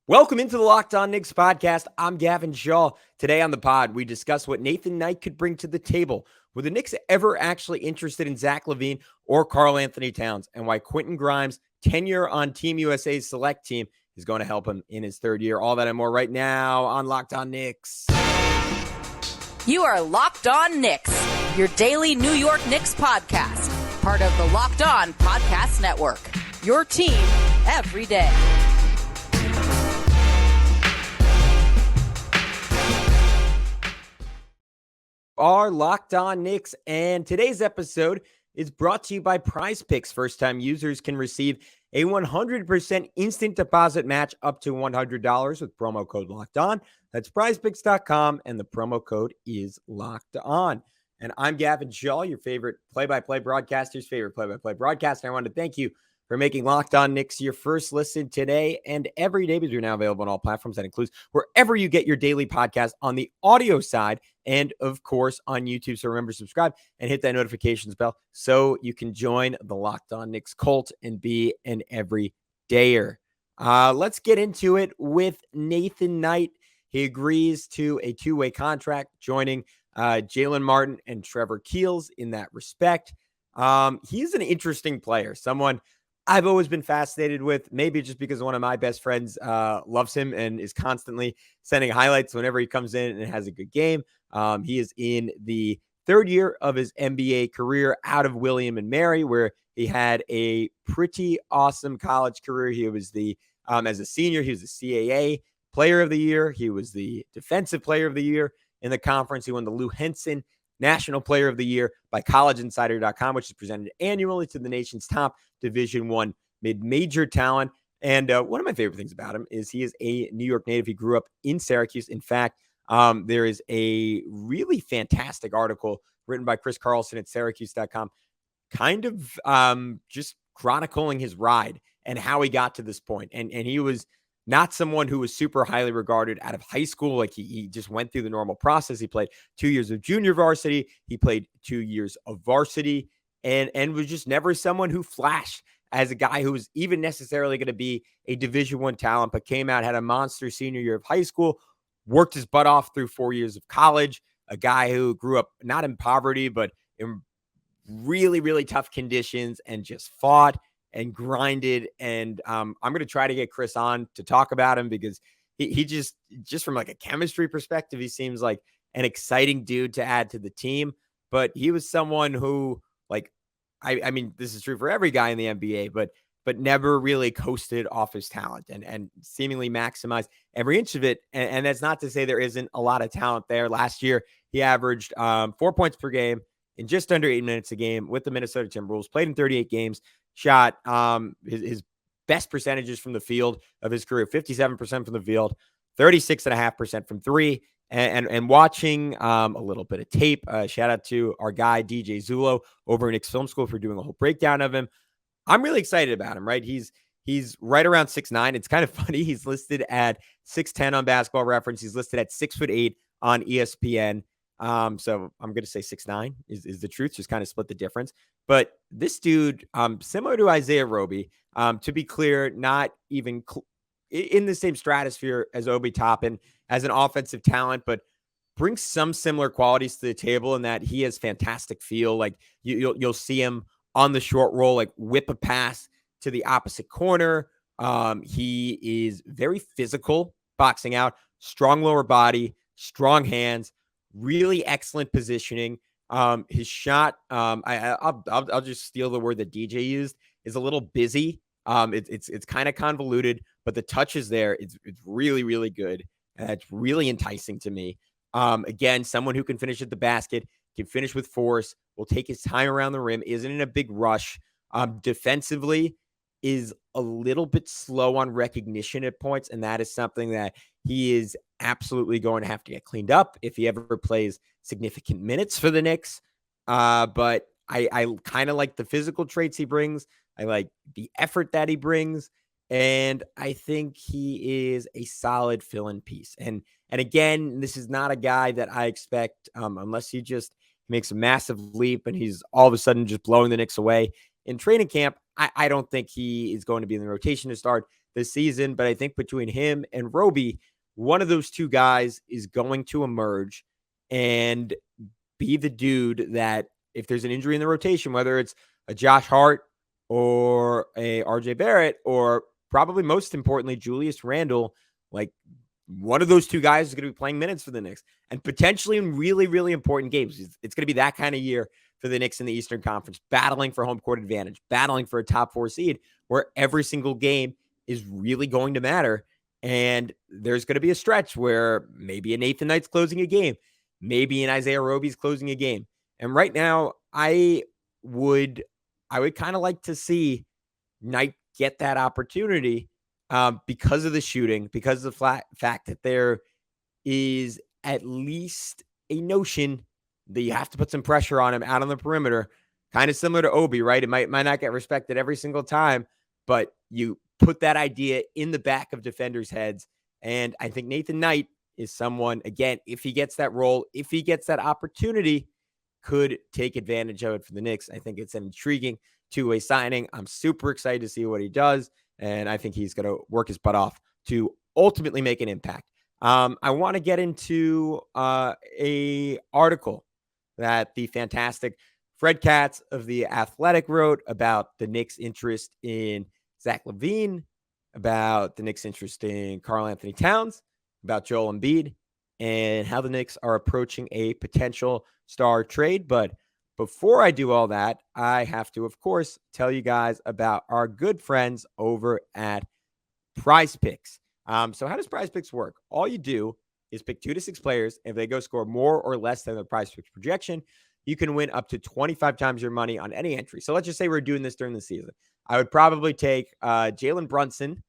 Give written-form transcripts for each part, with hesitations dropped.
Welcome into the Locked On Knicks podcast. I'm Gavin Schall. Today on the pod, we discuss what Nathan Knight could bring to the table. Were the Knicks ever actually interested in Zach Lavine or Karl Anthony Towns? And why Quentin Grimes' tenure on Team USA's select team is going to help him in his third year. All that and more right now on Locked On Knicks. You are Locked On Knicks, your daily New York Knicks podcast. Part of the Locked On Podcast Network. Your team every day. Our Locked On Knicks, and today's episode is brought to you by PrizePicks. First-time users can receive a 100% instant deposit match up to $100 with promo code Locked On. That's PrizePicks.com, and the promo code is Locked On. And I'm Gavin Schall, your favorite play-by-play broadcaster's favorite play-by-play broadcaster. I want to thank you for making Locked On Knicks your first listen today and every day, because we're now available on all platforms. That includes wherever you get your daily podcast on the audio side and, of course, on YouTube. So remember, subscribe and hit that notifications bell so you can join the Locked On Knicks cult and be an everydayer. Let's get into it with Nathan Knight. He agrees to a two-way contract, joining Jalen Martin and Trevor Keels in that respect. He's an interesting player, someone I've always been fascinated with, maybe just because one of my best friends loves him and is constantly sending highlights whenever he comes in and has a good game. He is in the third year of his NBA career out of William and Mary, where he had a pretty awesome college career. He was as a senior, he was the CAA Player of the Year. He was the Defensive Player of the Year in the conference. He won the Lou Henson National Player of the Year by collegeinsider.com, which is presented annually to the nation's top Division I mid-major talent. And one of my favorite things about him is he is a New York native. He grew up in Syracuse. In fact, there is a really fantastic article written by Chris Carlson at Syracuse.com, kind of just chronicling his ride and how he got to this point. And he was not someone who was super highly regarded out of high school. Like he just went through the normal process. He played 2 years of junior varsity. He played 2 years of varsity and was just never someone who flashed as a guy who was even necessarily going to be a Division I talent, but came out, had a monster senior year of high school, worked his butt off through 4 years of college, a guy who grew up not in poverty, but in really, really tough conditions and just fought and grinded. And I'm going to try to get Chris on to talk about him because he just from like a chemistry perspective, he seems like an exciting dude to add to the team. But he was someone who, like, I mean, this is true for every guy in the NBA, but never really coasted off his talent and seemingly maximized every inch of it. And that's not to say there isn't a lot of talent there. Last year, he averaged 4 points per game in just under 8 minutes a game with the Minnesota Timberwolves, played in 38 games, shot his best percentages from the field of his career, 57% from the field, 36.5% from three. And watching a little bit of tape, shout out to our guy, DJ Zulo over at Knicks Film School for doing a whole breakdown of him. I'm really excited about him, right? He's right around 6'9". It's kind of funny. He's listed at 6'10" on Basketball Reference. He's listed at 6'8" on ESPN. So I'm going to say 6'9" is the truth, just kind of split the difference. But this dude, similar to Isaiah Roby, to be clear, not even in the same stratosphere as Obi Toppin as an offensive talent, but brings some similar qualities to the table in that he has fantastic feel. Like you'll see him on the short roll, like whip a pass to the opposite corner. He is very physical, boxing out, strong lower body, strong hands, really excellent positioning. His shot, I'll just steal the word that DJ used, is a little busy. It's kind of convoluted, but the touch is there. It's really, really good. It's really enticing to me. Again, someone who can finish at the basket, can finish with force, will take his time around the rim, isn't in a big rush. Defensively is a little bit slow on recognition at points, and that is something that he is absolutely going to have to get cleaned up if he ever plays significant minutes for the Knicks. But I kind of like the physical traits he brings. I like the effort that he brings. And I think he is a solid fill-in piece. And again, this is not a guy that I expect, unless he just makes a massive leap and he's all of a sudden just blowing the Knicks away in training camp. I don't think he is going to be in the rotation to start. this season. But I think between him and Roby, one of those two guys is going to emerge and be the dude that if there's an injury in the rotation, whether it's a Josh Hart or a RJ Barrett, or probably most importantly, Julius Randle, like one of those two guys is going to be playing minutes for the Knicks and potentially in really, really important games. It's going to be that kind of year for the Knicks in the Eastern Conference, battling for home court advantage, battling for a top 4 seed where every single game is really going to matter. And there's going to be a stretch where maybe a Nathan Knight's closing a game, maybe an Isaiah Roby's closing a game. And right now, I would kind of like to see Knight get that opportunity because of the shooting, because of the fact that there is at least a notion that you have to put some pressure on him out on the perimeter, kind of similar to Obi, right? It might not get respected every single time, but you put that idea in the back of defenders' heads. And I think Nathan Knight is someone, again, if he gets that role, if he gets that opportunity, could take advantage of it for the Knicks. I think it's an intriguing two-way signing. I'm super excited to see what he does, and I think he's going to work his butt off to ultimately make an impact. I want to get into a article that the fantastic Fred Katz of The Athletic wrote about the Knicks' interest in Zach Lavine, about the Knicks' interest in Karl Anthony Towns, about Joel Embiid, and how the Knicks are approaching a potential star trade. But before I do all that, I have to, of course, tell you guys about our good friends over at PrizePicks. So how does PrizePicks work? All you do is pick 2 to 6 players. If they go score more or less than the PrizePicks projection, you can win up to 25 times your money on any entry. So let's just say we're doing this during the season. I would probably take Jalen Brunson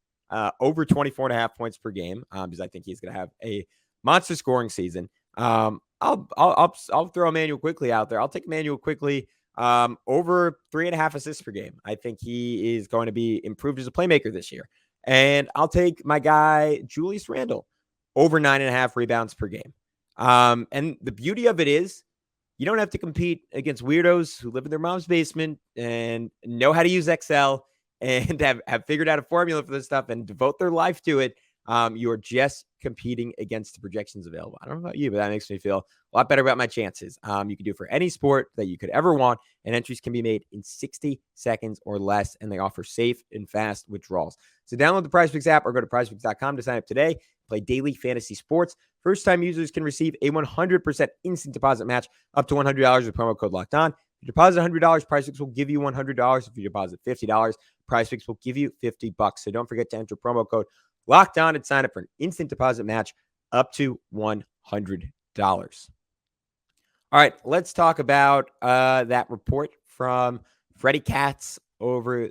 over 24.5 points per game because I think he's going to have a monster scoring season. I'll throw Emmanuel Quickley out there. I'll take Emmanuel Quickley over 3.5 assists per game. I think he is going to be improved as a playmaker this year. And I'll take my guy Julius Randle over 9.5 rebounds per game. And the beauty of it is you don't have to compete against weirdos who live in their mom's basement and know how to use Excel and have figured out a formula for this stuff and devote their life to it. You're just competing against the projections available. I don't know about you, but that makes me feel a lot better about my chances. You can do it for any sport that you could ever want, and entries can be made in 60 seconds or less, and they offer safe and fast withdrawals. So download the PrizePicks app or go to prizepicks.com to sign up today. Play daily fantasy sports. First-time users can receive a 100% instant deposit match up to $100 with promo code Locked On. If you deposit $100, PrizePicks will give you $100. If you deposit $50, PrizePicks will give you $50. So don't forget to enter promo code Locked On and sign up for an instant deposit match up to $100. All right, let's talk about that report from Freddie Katz over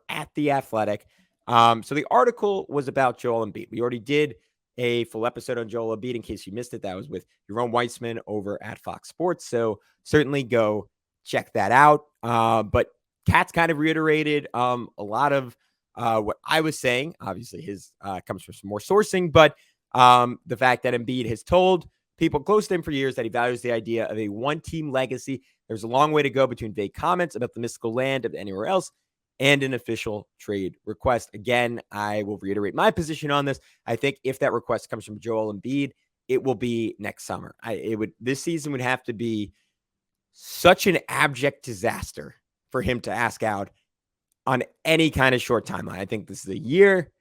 at The Athletic. So the article was about Joel Embiid. We already did a full episode on Joel Embiid. In case you missed it, that was with Jerome Weissman over at Fox Sports. So certainly go check that out. But Katz kind of reiterated a lot of what I was saying. Obviously, his comes from some more sourcing, but the fact that Embiid has told people close to him for years that he values the idea of a one-team legacy. There's a long way to go between vague comments about the mystical land of anywhere else and an official trade request. Again, I will reiterate my position on this. I think if that request comes from Joel Embiid, it will be next summer. This season would have to be such an abject disaster for him to ask out on any kind of short timeline. I think this is a year,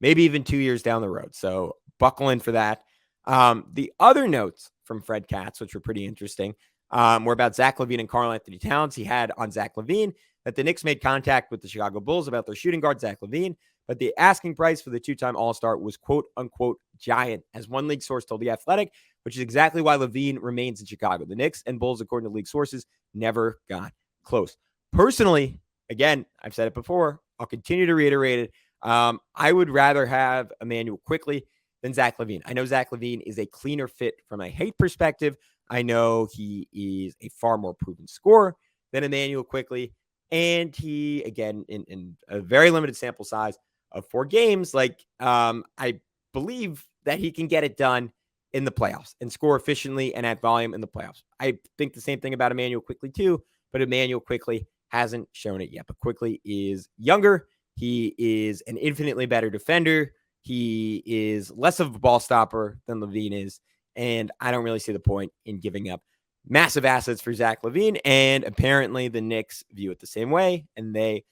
maybe even 2 years down the road. So buckle in for that. The other notes from Fred Katz, which were pretty interesting, were about Zach Lavine and Karl Anthony Towns. He had on Zach Lavine that the Knicks made contact with the Chicago Bulls about their shooting guard, Zach Lavine, but the asking price for the two-time All-Star was quote-unquote giant, as one league source told The Athletic, which is exactly why Lavine remains in Chicago. The Knicks and Bulls, according to league sources, never got close. Personally, again, I've said it before, I'll continue to reiterate it. I would rather have Emmanuel Quickley than Zach Lavine. I know Zach Lavine is a cleaner fit from a height perspective. I know he is a far more proven scorer than Emmanuel Quickley. And he, again, in a very limited sample size of 4 games, I believe that he can get it done in the playoffs and score efficiently and at volume in the playoffs. I think the same thing about Emmanuel Quickley too, but Emmanuel Quickley hasn't shown it yet. But Quickley is younger He is an infinitely better defender. He is less of a ball stopper than Lavine is. And I don't really see the point in giving up massive assets for Zach Lavine. And apparently the Knicks view it the same way, and they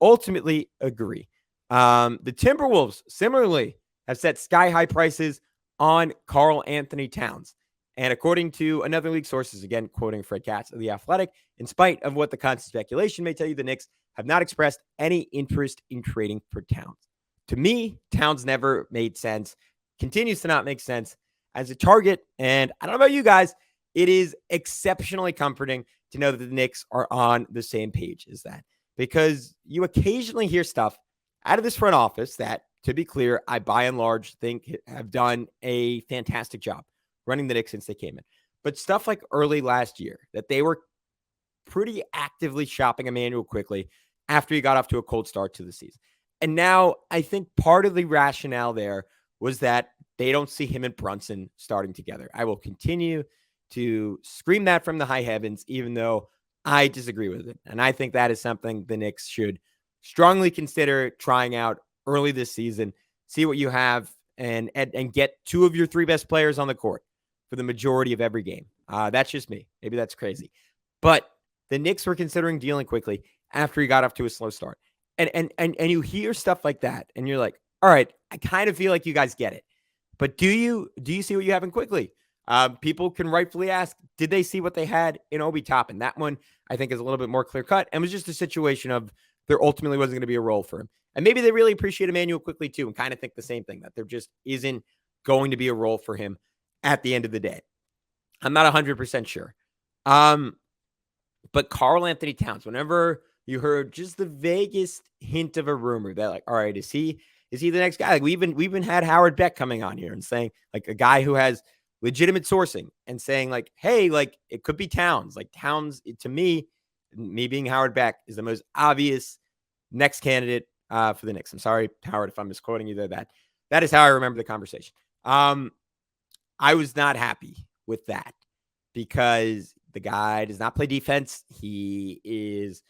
ultimately agree. The Timberwolves similarly have set sky-high prices on Karl Anthony Towns. And according to another league sources, again, quoting Fred Katz of The Athletic, in spite of what the constant speculation may tell you, the Knicks have not expressed any interest in trading for Towns. To me, Towns never made sense, continues to not make sense as a target. And I don't know about you guys, it is exceptionally comforting to know that the Knicks are on the same page as that, because you occasionally hear stuff out of this front office that, to be clear, I by and large think have done a fantastic job running the Knicks since they came in. But stuff like early last year, that they were pretty actively shopping Emmanuel Quickley after he got off to a cold start to the season. And now I think part of the rationale there was that they don't see him and Brunson starting together. I will continue to scream that from the high heavens, even though I disagree with it. And I think that is something the Knicks should strongly consider trying out early this season, see what you have, and get two of your three best players on the court for the majority of every game. That's just me. Maybe that's crazy. But the Knicks were considering dealing Quickley after he got off to a slow start. And you hear stuff like that, and you're like, all right, I kind of feel like you guys get it. But do you see what you have in Quickley? People can rightfully ask, did they see what they had in Obi Toppin? That one, I think, is a little bit more clear-cut, and was just a situation of there ultimately wasn't going to be a role for him. And maybe they really appreciate Emmanuel Quickley, too, and kind of think the same thing, that there just isn't going to be a role for him at the end of the day. I'm not 100% sure. But Karl Anthony Towns, whenever you heard just the vaguest hint of a rumor that, like, all right, is he the next guy? Like, we've been had Howard Beck coming on here and saying, like, a guy who has legitimate sourcing and saying, like, hey, like, it could be Towns. Like, Towns, to me being Howard Beck, is the most obvious next candidate for the Knicks. I'm sorry, Howard, if I'm misquoting you there. That is how I remember the conversation. I was not happy with that because the guy does not play defense. He is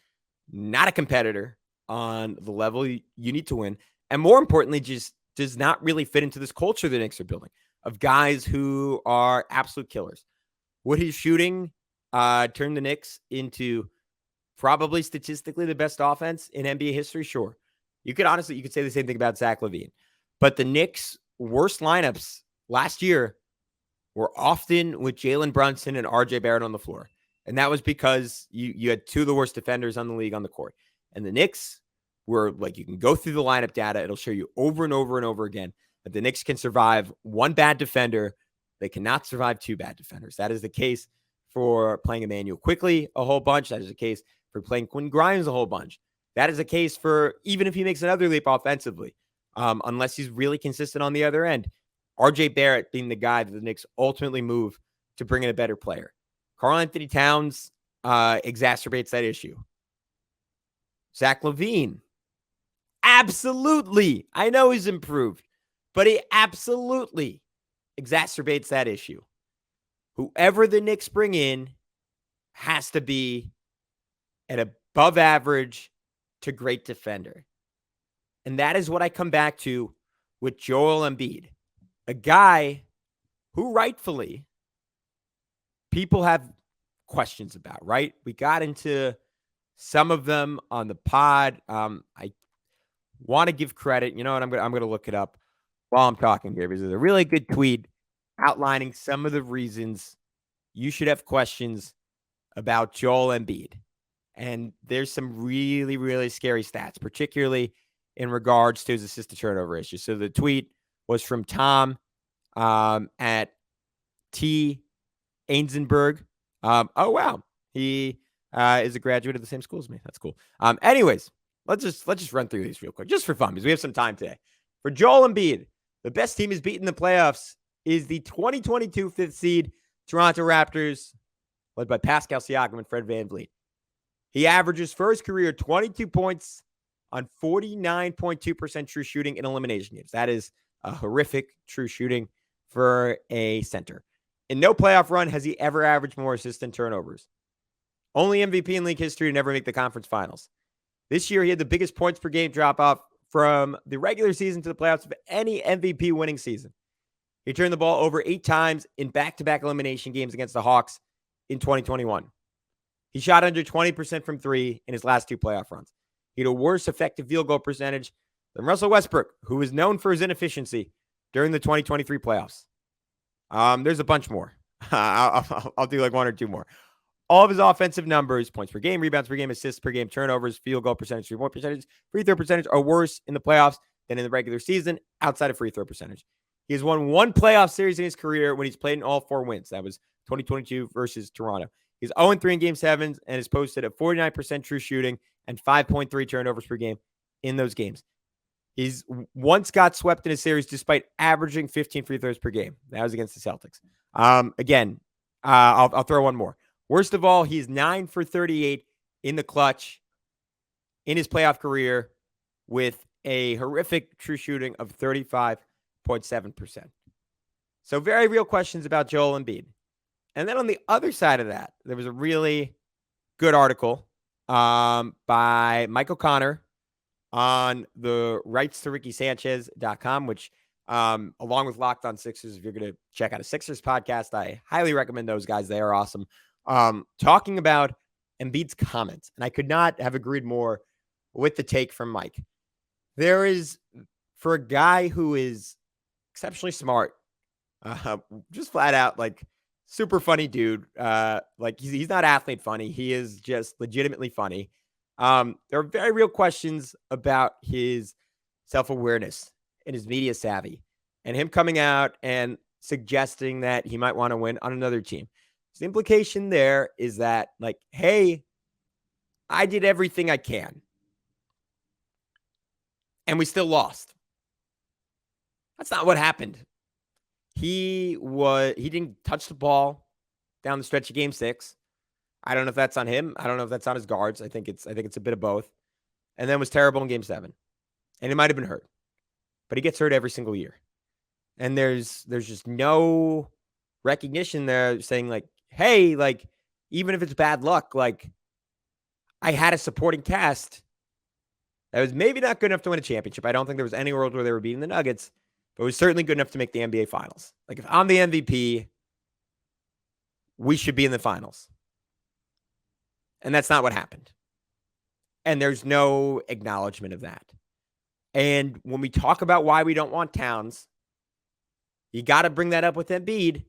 not a competitor on the level you need to win. And more importantly, just does not really fit into this culture the Knicks are building of guys who are absolute killers. Would his shooting turn the Knicks into probably statistically the best offense in NBA history? Sure. You could say the same thing about Zach Lavine. But the Knicks' worst lineups last year were often with Jalen Brunson and RJ Barrett on the floor. And that was because you had two of the worst defenders on the league on the court. And the Knicks were, like, you can go through the lineup data. It'll show you over and over and over again that the Knicks can survive one bad defender. They cannot survive two bad defenders. That is the case for playing Emmanuel Quickley a whole bunch. That is the case for playing Quentin Grimes a whole bunch. That is the case for even if he makes another leap offensively, unless he's really consistent on the other end. RJ Barrett being the guy that the Knicks ultimately move to bring in a better player. Karl Anthony Towns exacerbates that issue. Zach Lavine, absolutely. I know he's improved, but he absolutely exacerbates that issue. Whoever the Knicks bring in has to be an above average to great defender. And that is what I come back to with Joel Embiid, a guy who rightfully people have questions about, right? We got into some of them on the pod. I want to give credit. You know what? I'm going to look it up while I'm talking here, because there's a really good tweet outlining some of the reasons you should have questions about Joel Embiid. And there's some really, really scary stats, particularly in regards to his assist to turnover issue. So the tweet was from Tom at T. Ainsenberg. Oh, wow. He is a graduate of the same school as me. That's cool. Anyways, let's just run through these real quick, just for fun, because we have some time today. For Joel Embiid, the best team he's beaten in the playoffs is the 2022 fifth seed Toronto Raptors, led by Pascal Siakam and Fred VanVleet. He averages for his career 22 points on 49.2% true shooting in elimination games. That is a horrific true shooting for a center. In no playoff run has he ever averaged more assists than turnovers. Only MVP in league history to never make the conference finals. This year, he had the biggest points per game drop off from the regular season to the playoffs of any MVP winning season. He turned the ball over 8 times in back-to-back elimination games against the Hawks in 2021. He shot under 20% from 3 in his last 2 playoff runs. He had a worse effective field goal percentage than Russell Westbrook, who is known for his inefficiency during the 2023 playoffs. There's a bunch more. I'll do like 1 or 2 more. All of his offensive numbers, points per game, rebounds per game, assists per game, turnovers, field goal percentage, three-point percentage, free throw percentage are worse in the playoffs than in the regular season outside of free throw percentage. He has won 1 playoff series in his career when he's played in all 4 wins. That was 2022 versus Toronto. He's 0-3 in Game 7s and has posted a 49% true shooting and 5.3 turnovers per game in those games. He's once got swept in a series despite averaging 15 free throws per game. That was against the Celtics. I'll throw one more. Worst of all, he's 9 for 38 in the clutch in his playoff career with a horrific true shooting of 35.7%. So very real questions about Joel Embiid. And then on the other side of that, there was a really good article by Mike O'Connor on the RightsToRickySanchez.com, which along with Locked On Sixers, if you're going to check out a Sixers podcast, I highly recommend those guys. They are awesome. Talking about Embiid's comments, and I could not have agreed more with the take from Mike. There is, for a guy who is exceptionally smart, just flat out, like, super funny dude. Like, he's not athlete funny. He is just legitimately funny. There are very real questions about his self-awareness and his media savvy, and him coming out and suggesting that he might want to win on another team. The implication there is that, like, hey, I did everything I can, and we still lost. That's not what happened. He didn't touch the ball down the stretch of Game 6. I don't know if that's on him. I don't know if that's on his guards. I think it's a bit of both. And then was terrible in Game 7. And he might have been hurt. But he gets hurt every single year. And there's just no recognition there saying, like, hey, like, even if it's bad luck, like, I had a supporting cast that was maybe not good enough to win a championship. I don't think there was any world where they were beating the Nuggets, but it was certainly good enough to make the NBA Finals. Like, if I'm the MVP, we should be in the finals. And that's not what happened. And there's no acknowledgement of that. And when we talk about why we don't want Towns, you got to bring that up with Embiid,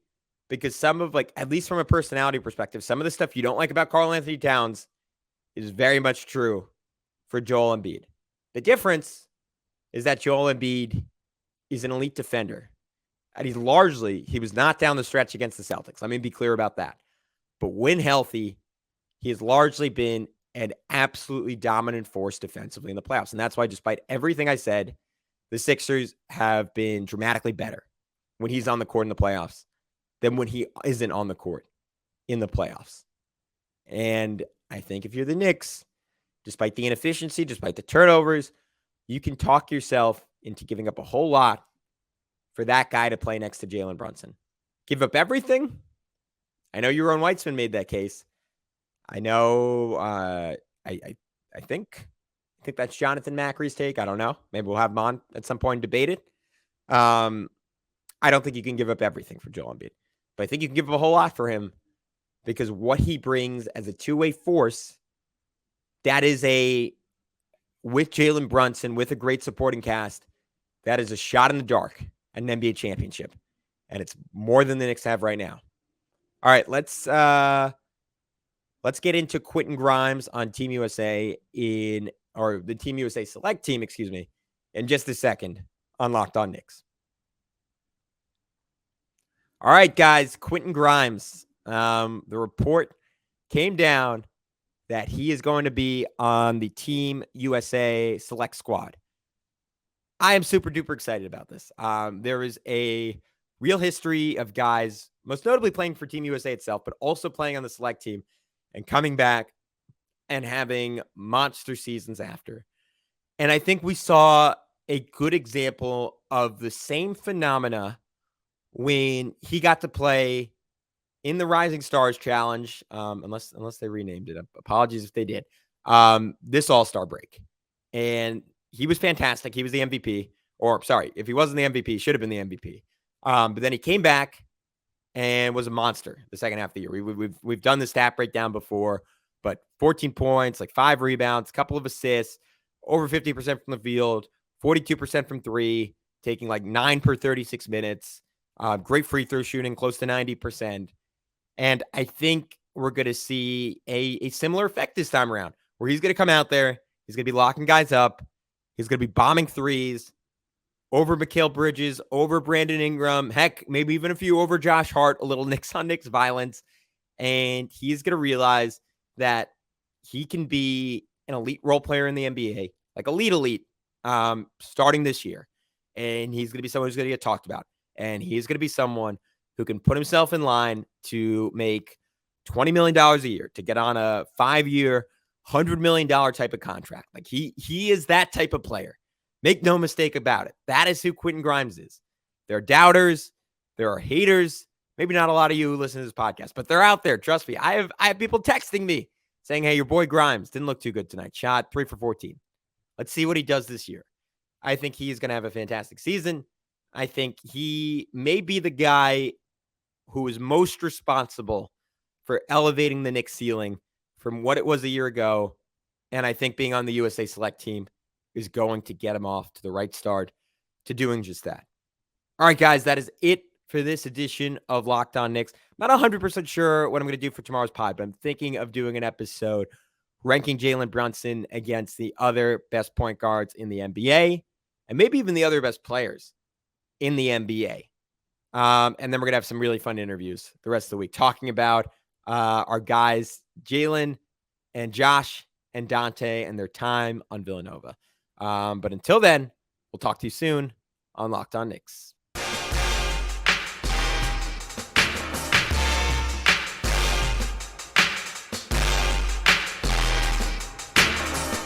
because some of, like, at least from a personality perspective, some of the stuff you don't like about Karl Anthony Towns is very much true for Joel Embiid. The difference is that Joel Embiid is an elite defender. And he was not down the stretch against the Celtics. Let me be clear about that. But when healthy, he has largely been an absolutely dominant force defensively in the playoffs. And that's why, despite everything I said, the Sixers have been dramatically better when he's on the court in the playoffs than when he isn't on the court in the playoffs. And I think if you're the Knicks, despite the inefficiency, despite the turnovers, you can talk yourself into giving up a whole lot for that guy to play next to Jalen Brunson. Give up everything? I know Yaron Weitzman made that case. I know, I think that's Jonathan Macri's take. I don't know. Maybe we'll have him on at some point and debate it. I don't think you can give up everything for Joel Embiid, but I think you can give up a whole lot for him, because what he brings as a two-way force, that is with Jalen Brunson, with a great supporting cast, that is a shot in the dark at an NBA championship. And it's more than the Knicks have right now. All right, let's get into Quentin Grimes on Team USA or the Team USA Select team, in just a second on Locked On Knicks. All right, guys, Quentin Grimes. The report came down that he is going to be on the Team USA Select squad. I am super duper excited about this. There is a real history of guys, most notably playing for Team USA itself, but also playing on the Select team and coming back and having monster seasons after. And I think we saw a good example of the same phenomena when he got to play in the Rising Stars Challenge, unless they renamed it. Apologies if they did. this All-Star break. And he was fantastic. He was the MVP. Or, sorry, if he wasn't the MVP, he should have been the MVP. But then he came back and was a monster the second half of the year. We've done the stat breakdown before, but 14 points, like 5 rebounds, a couple of assists, over 50% from the field, 42% from 3, taking like 9 per 36 minutes. Great free throw shooting, close to 90%. And I think we're going to see a similar effect this time around, where he's going to come out there, he's going to be locking guys up, he's going to be bombing threes over Mikal Bridges, over Brandon Ingram, heck, maybe even a few over Josh Hart, a little Knicks on Knicks violence. And he's going to realize that he can be an elite role player in the NBA, like elite, starting this year. And he's going to be someone who's going to get talked about. And he's going to be someone who can put himself in line to make $20 million a year, to get on a 5-year, $100 million type of contract. Like he is that type of player. Make no mistake about it. That is who Quentin Grimes is. There are doubters. There are haters. Maybe not a lot of you who listen to this podcast, but they're out there. Trust me. I have people texting me saying, hey, your boy Grimes didn't look too good tonight. Shot 3 for 14. Let's see what he does this year. I think he's going to have a fantastic season. I think he may be the guy who is most responsible for elevating the Knicks ceiling from what it was a year ago. And I think being on the USA Select team is going to get him off to the right start to doing just that. All right, guys, that is it for this edition of Locked On Knicks. Not 100% sure what I'm going to do for tomorrow's pod, but I'm thinking of doing an episode ranking Jalen Brunson against the other best point guards in the NBA, and maybe even the other best players in the NBA. And then we're going to have some really fun interviews the rest of the week, talking about our guys, Jalen and Josh and Dante, and their time on Villanova. But until then, we'll talk to you soon on Locked On Knicks.